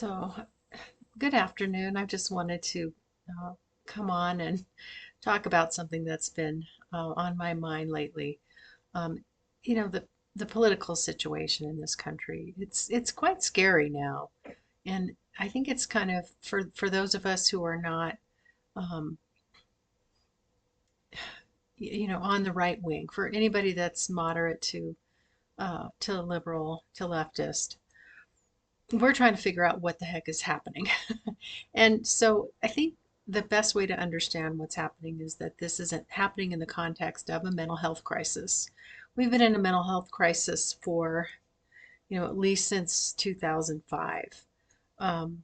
So, good afternoon. I just wanted to uh, come on and talk about something that's been on my mind lately. Um, the political situation in this country. It's quite scary now, and I think it's kind of for those of us who are not, um, on the right wing. For anybody that's moderate to liberal to leftist, we're trying to figure out what the heck is happening. And so I think the best way to understand what's happening is that this isn't happening in the context of a mental health crisis. We've been in a mental health crisis for, at least since 2005. Um,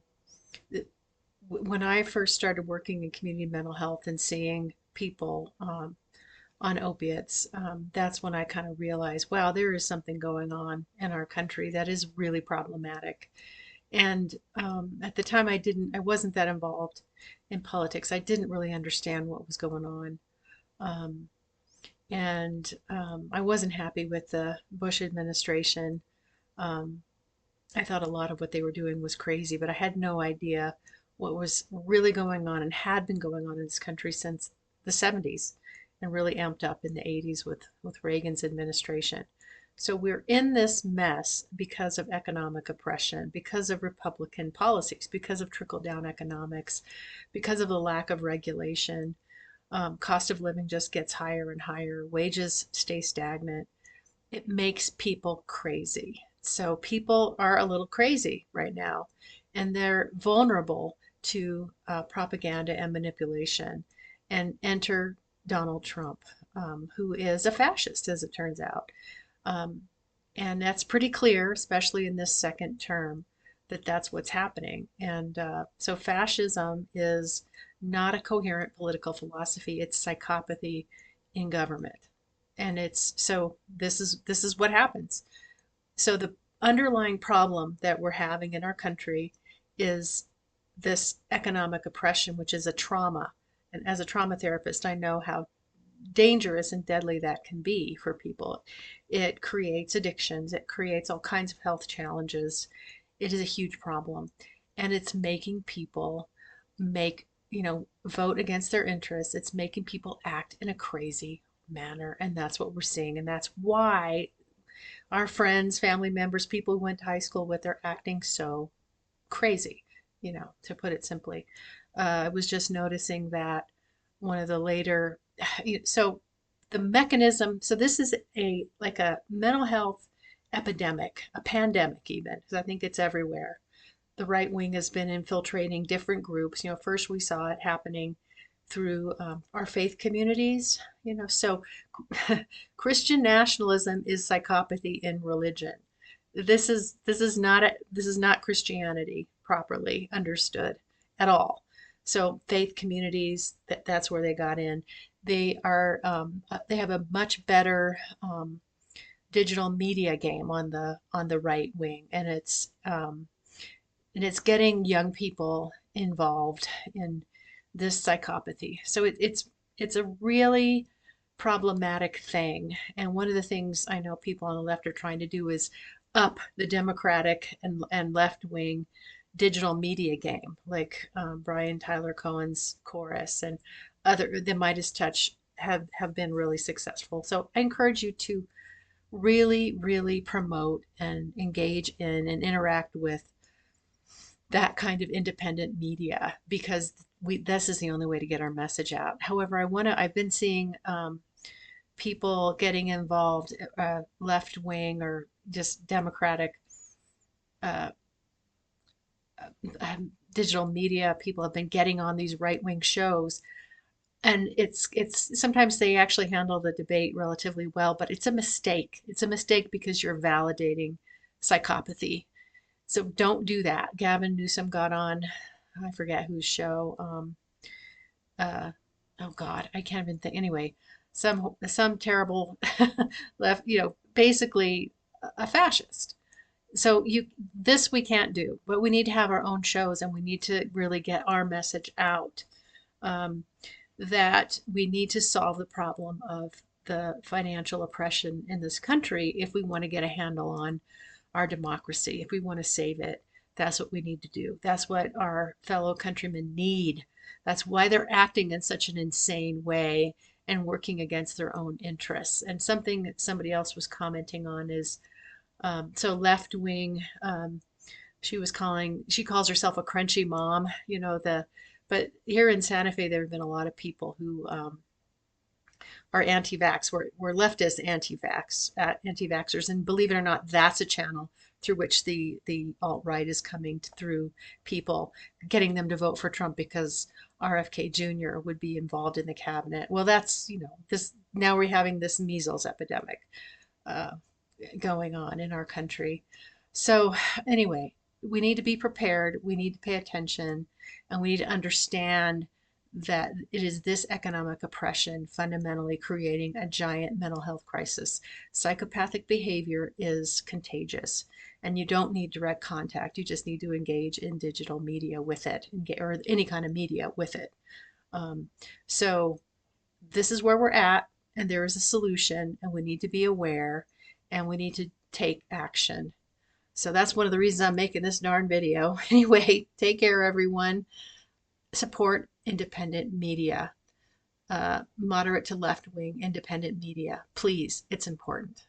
when I first started working in community mental health and seeing people on opiates, that's when I kind of realized, wow, there is something going on in our country that is really problematic. And at the time, I wasn't that involved in politics. I didn't really understand what was going on. Um, and I wasn't happy with the Bush administration. Um, I thought a lot of what they were doing was crazy, but I had no idea what was really going on and had been going on in this country since the 70s and really amped up in the 80s with Reagan's administration. So we're in this mess because of economic oppression, because of Republican policies, because of trickle down economics, because of the lack of regulation. Cost of living just gets higher and higher, wages stay stagnant. It makes people crazy. So people are a little crazy right now, and they're vulnerable to propaganda and manipulation. And enter Donald Trump, who is a fascist, as it turns out. Um, and that's pretty clear, especially in this second term, that that's what's happening. And so fascism is not a coherent political philosophy, it's psychopathy in government. And it's so this is what happens. So the underlying problem that we're having in our country is this economic oppression, which is a trauma. And as a trauma therapist, I know how dangerous and deadly that can be for people. It creates addictions, it creates all kinds of health challenges. It is a huge problem. And it's making people vote against their interests. It's making people act in a crazy manner. And that's what we're seeing. And that's why our friends, family members, people we went to high school with are acting so crazy, to put it simply. I was just noticing that one of the later, so the mechanism, so this is like a mental health epidemic, a pandemic even, because I think it's everywhere. The right wing has been infiltrating different groups. First we saw it happening through our faith communities. So Christian nationalism is psychopathy in religion. This is not Christianity properly understood at all. So faith communities, that's where they got in. They have a much better digital media game on the right wing, and it's getting young people involved in this psychopathy. So it's a really problematic thing. And one of the things I know people on the left are trying to do is up the Democratic and left wing digital media game, like Brian Tyler Cohen's Chorus and the Midas Touch have been really successful. So I encourage you to really, really promote and engage in and interact with that kind of independent media because this is the only way to get our message out. However, I've been seeing people getting involved, left wing or just Democratic uh, digital media. People have been getting on these right wing shows, and it's sometimes they actually handle the debate relatively well, but it's a mistake. It's a mistake because you're validating psychopathy. So don't do that. Gavin Newsom got on, I forget whose show. Uh, oh God, I can't even think. Anyway, some terrible left, basically a fascist. So this we can't do, but we need to have our own shows, and we need to really get our message out, um, that we need to solve the problem of the financial oppression in this country if we want to get a handle on our democracy, if we want to save it. That's what we need to do. That's what our fellow countrymen need. That's why they're acting in such an insane way and working against their own interests. And something that somebody else was commenting on is so left wing. She calls herself a crunchy mom, but here in Santa Fe, there have been a lot of people who are anti-vax. We're leftist anti-vaxxers, and believe it or not, that's a channel through which the alt-right is coming through people, getting them to vote for Trump because RFK Jr. would be involved in the cabinet. Well, that's this now we're having this measles epidemic uh, going on in our country. So anyway, we need to be prepared. We need to pay attention, and we need to understand that it is this economic oppression fundamentally creating a giant mental health crisis. Psychopathic behavior is contagious, and you don't need direct contact. You just need to engage in digital media with it, or any kind of media with it. Um, so this is where we're at, and there is a solution, and we need to be aware, and we need to take action. So that's one of the reasons I'm making this darn video. Anyway, take care, everyone. Support independent media, moderate to left wing independent media. Please, it's important.